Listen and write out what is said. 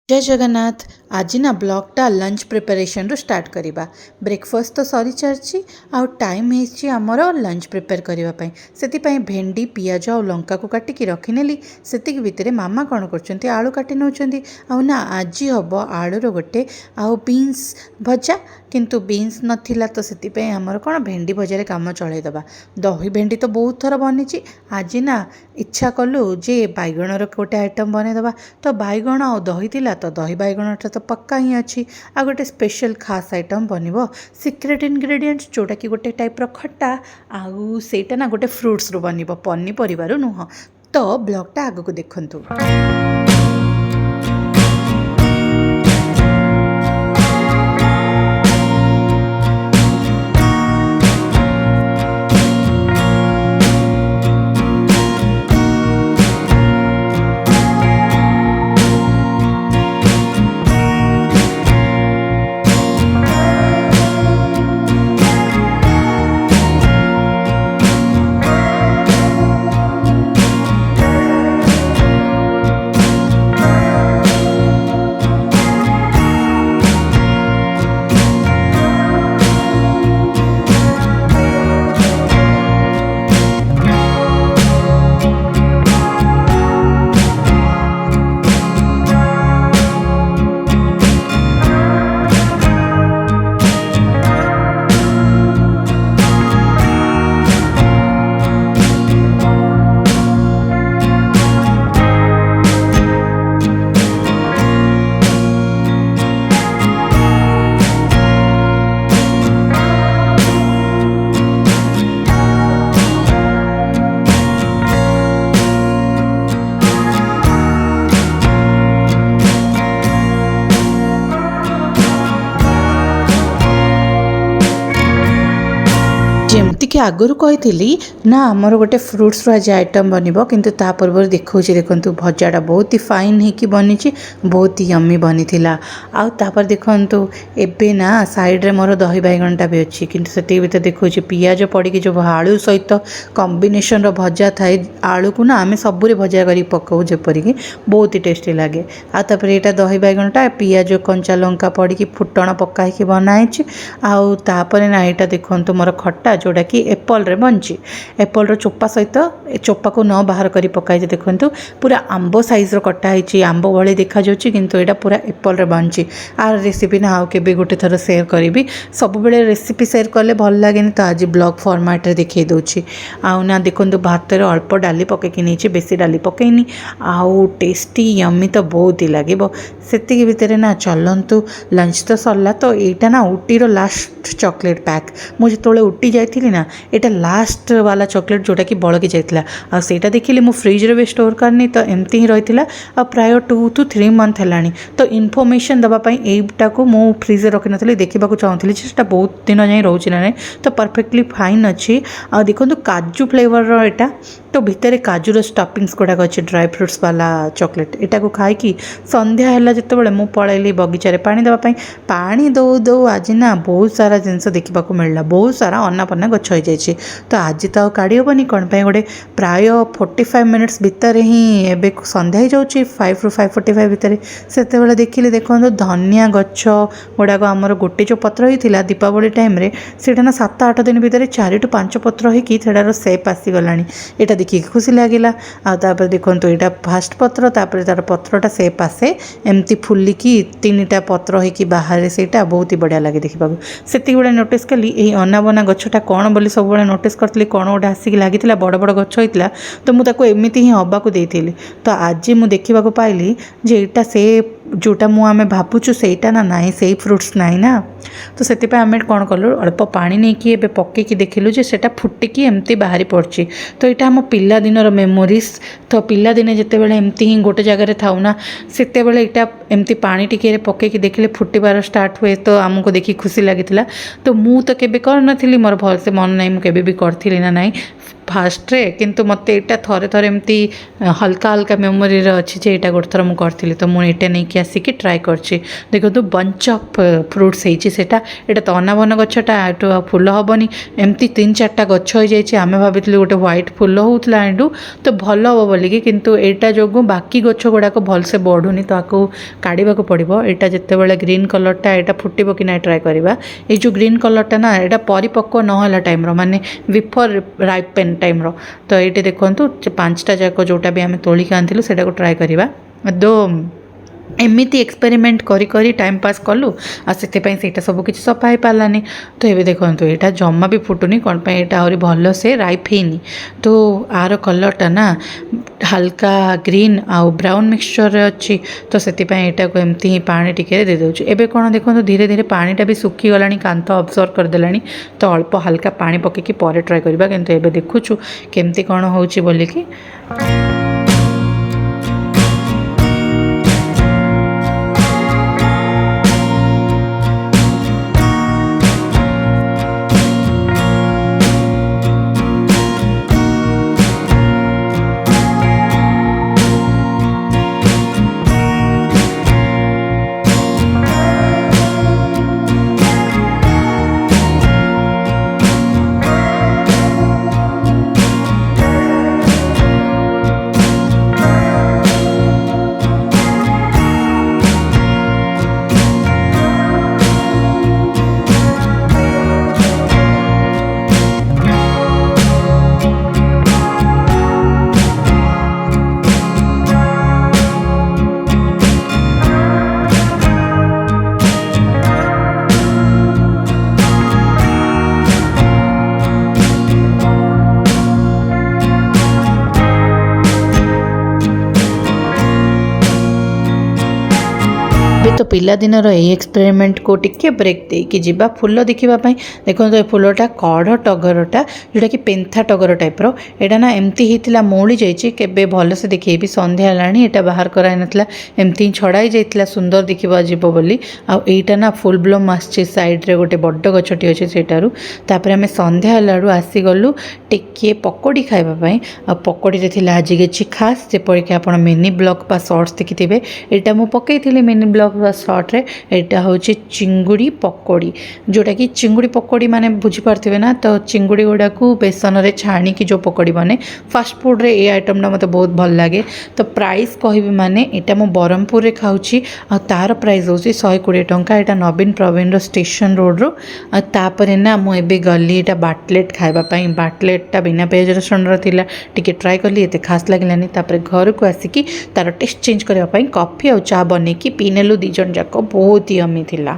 जय जगन्नाथ। आज ना ब्लॉगटा लंच प्रिपरेशन रू स्टार्ट करिबा। ब्रेकफास्ट तो सरी चलची आउ टाइम हेची हमर लंच प्रिपेयर करिबा पई। सेति पई भेंडी पियाज और लंका को काटी की रखी नेली। सेति भितरे मामा कोन करचंती आलू काटी नउचंती। आउ ना आज हबो आलू रो गोटे आउ बीन्स भजा, किंतु बीन्स नथिला तो सेति पई हमर कोन भेंडी भजा रे काम चलै दबा। दही भेंडी तो बहुत थर बनिची। आज ना इच्छा कलु जे बैगण रो गोटे आइटम बने दबा। तो बैगण और दही थिला तो दही बैगणटा तो पक्का ही अच्छी। आ गोटे स्पेशल खास आइटम बनब सिक्रेट इनग्रेडिएंट्स जोटा कि गोटे टाइप रो खट्टा आउ सेटा ना गोटे फ्रुट्स रो बनब पनीपरिबार नुह। तो ब्लॉगटा आगको देखंतु। जमती आगुरी कही ना आमर गोटे फ्रुट्स आज आइटम बनब किंतु ता पूर्व देखा देखु भजाटा बहुत ही फाइन होगी बनी, बहुत ही यम्मी बनी आउर देखु एबे ना साइड रे मोर दही बैगणटा भी अच्छी किंतु से भी देखो पियाज पड़ी जो आलू सहित कॉम्बिनेशन रो भजा थाए आलू को ना आम सबुरे भजा कर पकाऊ जेपरिक बहुत ही टेस्टी लगे। आपर यहाँ दही बैगणटा पियाज कंचा लंका पड़ी फुटण पकाई बनाई आउे ना यहाँ देखो मोर खट्टा जोड़ा कि एप्पल रे बनची। एप्पल रो चोपा सहित चोपा को न बाहर करी पकाई देखंतु पूरा आंबो साइज रो कटा है आंबो भली देखा जाउची किंतु एटा पूरा एप्पल रे बनची। आर रेसिपी ना आउ केबे गोटे थर शेयर करी। सब बेले रेसिपी शेयर कले भल लागेनी तो आज ब्लॉग फॉर्मेट रे देखै दउची। आउ ना देखंतु भात रे अल्प डाली पके कि नैची, बेसी डाली पकेनी आउ टेस्टी यम्मी तो बहुत ही लागिबो। सेतिक भितरे ना चलंतु लंच तो सरला। तो एटा ना ऊटी रो लास्ट चॉकलेट पैक मु जेतोले ऊटी जाइथिली ना एटा लास्ट वाला चॉकलेट जोटा कि बड़की जाइथिला आ सेटा देखिली मु फ्रिज रे भी स्टोर करनी तो एमती ही रहिथिला आ प्राय 2 to 3 मंथ हेलानी। तो इन्फॉर्मेशन दबा पई एटा को मु फ्रिज रे रखि नथली देखिबा को चाहूथली सेटा बहुत दिन जाई रहउची ना तो परफेक्टली फाइन अछि। आ देखंतु काजू फ्लेवर रो एटा तो भितर काजू रो स्टफिंग्स गुड़ाक अच्छे ड्राई फ्रुट्स वाला चॉकलेट एटा को खाई कि संध्या है जिते बड़े मुझे पलैली बगीचारे पानी देवाई। पानी दौ दौ आज ना बहुत सारा जिनस देखा मिलला, बहुत सारा अन्नापन्ना गछ हो जाए। तो आज तो काढ़ी हेनी कौन गोटे प्राय 45 मिनिट्स भितर ही एबे संध्या हो जाऊँगी 5 ରୁ 5:45 भितर से देखिले देखो धनिया गछ गुड़ाक आमर गोटे जो पत्र होता दीपावली टाइम से ना 7-8 दिन भितर 4 to 5 पत्र होटार सेप आसीगला। यहाँ देखिए खुशी लगिला। आपर देखो यहाँ फास्ट पत्र तापर तार पत्रटा सेप आसे एमती फुलिकी 3टा पत्र होगी बाहर से बहुत ही बढ़िया लगे देखा। से बड़े नोटिस कली यही अनाबना गछटा कौन बोली सब बड़े नोटिस करी कौन गोटे आसिक लगी बड़ बड़ गछ होता तो मुझे एमती ही हवाक देती। तो आज मुझे देखा पाइली जे यहाँ से जोटा मुझे भावुचु सेटा ना नाई से फ्रुट्स नाई ना। तो से आम कौन कलु अल्प पानी नहीं कि पकईकी देखिलु जे सेटा फुटिकी एमती बाहरी पड़ी। तो यहाँ आम पिला दिनर मेमोरीज। तो पिला दिने जिते बड़े एमती ही गोटे जगह थाउ ना सेते बड़े यहाँ एमती पानी टिके पकईकी देखिले फुटबार स्टार्ट हुए तो आमको देखी खुशी लगी। तो मु तो केबे कर नथिली, मोर भल से मन नहीं मुझे भी करी ना नाई फास्ट रे किंतु मत एटा थरे थरे एमती हल्का हल्का मेमोरी अच्छी जे एटा गोटे थर मुझे करी तो मुझे यहाँ नहीं आसिक ट्राए कर देखो तो बंच ऑफ फ्रुट्स होटा यहाँ तो अनाबन गछटा एटू फूल हेनी एमती 3-4टा गछ हो जाए आम भाई गोटे व्हाइट फूल होता एटू तो भल हम बोलिकी किंतु एटा जो बाकी गछ गुड़ाक भलसे बढ़ुनी तो आपको काढ़ा पड़ो यहाँ जिते ग्रीन कलरटा यहाँ फुटब कि ना ट्राए करवा ये जो ग्रीन कलरटा ना यहाँ परिपक्व नहला टाइम माने बिफोर राइपेन टाइम तो ये देखो 5टा जाक जोटा भी आम तोलिक आनी से ट्राए करवा दो एमती एक्सपेरिमेंट करी करी टाइम पास कलु आईटा सब किसी सफा हो पारानी तो ये देखो यहाँ जमा भी फुटुनी कौन यहाँ आहरी भल से राइप हैनी तो आर कलरटा ना हल्का ग्रीन आउ ब्राउन मिक्सचर अच्छी तो से यहाँ को एमती ही पानी टिके दे दूँ एवं कौन देखो धीरे धीरे पानीटा भी सुखीगला कांथ अब्जर्व करदेला तो अल्प हल्का पानी पकईकी पर ट्राए करवा किंतु एवं देखुचु केमती कौन होची बोलिकी तो पिलादिनर यही एक्सपेरिमेंट को टिके ब्रेक देकी जीवा फूल देखापी देखो तो फूलटा कढ़ टगरटा जोटा कि पेंथा टगर टाइप्र यहाँ ना एमती होता मौली जाए भलसे देखी संध्या है बाहर कराई नाला एमती छड़ाई जाता सुंदर देखा जीव बोली आईटा ना फुल ब्लूम आसी साइड्रे गोटे बड़ गछटी अच्छे सेठार आम संध्या हलू आसीगलु टिके पकोड़ी खावाई आ पकोड़ी थी आज किसी खास जपरिक आप मिनी ब्लॉग बा शॉर्ट्स देखी यहाँ मुझे पकई मिनी ब्लॉग शॉर्ट रे एटा हूँ चिंगुड़ी पकोड़ी जोटा कि चिंगुड़ी पकोड़ी माने बुझीपारे ना तो चिंगुड़ी गुड़ा को बेसन रे छाणी की जो पकोड़ी बने फास्ट फूड रे ये आइटमटा मत बहुत भल लगे तो प्राइस कहबी माने एटा मु ब्रह्मपुर रे खाऊची आ तार प्राइस होची 120 टंका एटा नवीन प्रवीण स्टेशन रोड रो आ तापरे ना मु एबे गली एटा बाटलेट खाइबा पई बाटलेटटा बिना पेज रसुण रो थिला टिके ट्राई करली एते खास लागलानी तापरे घर को आसिकी तार टेस्ट चेंज करबा पई कॉफी और चा बने की पीनेलु 2 जन जाक बहुत ही यम्मी थिला।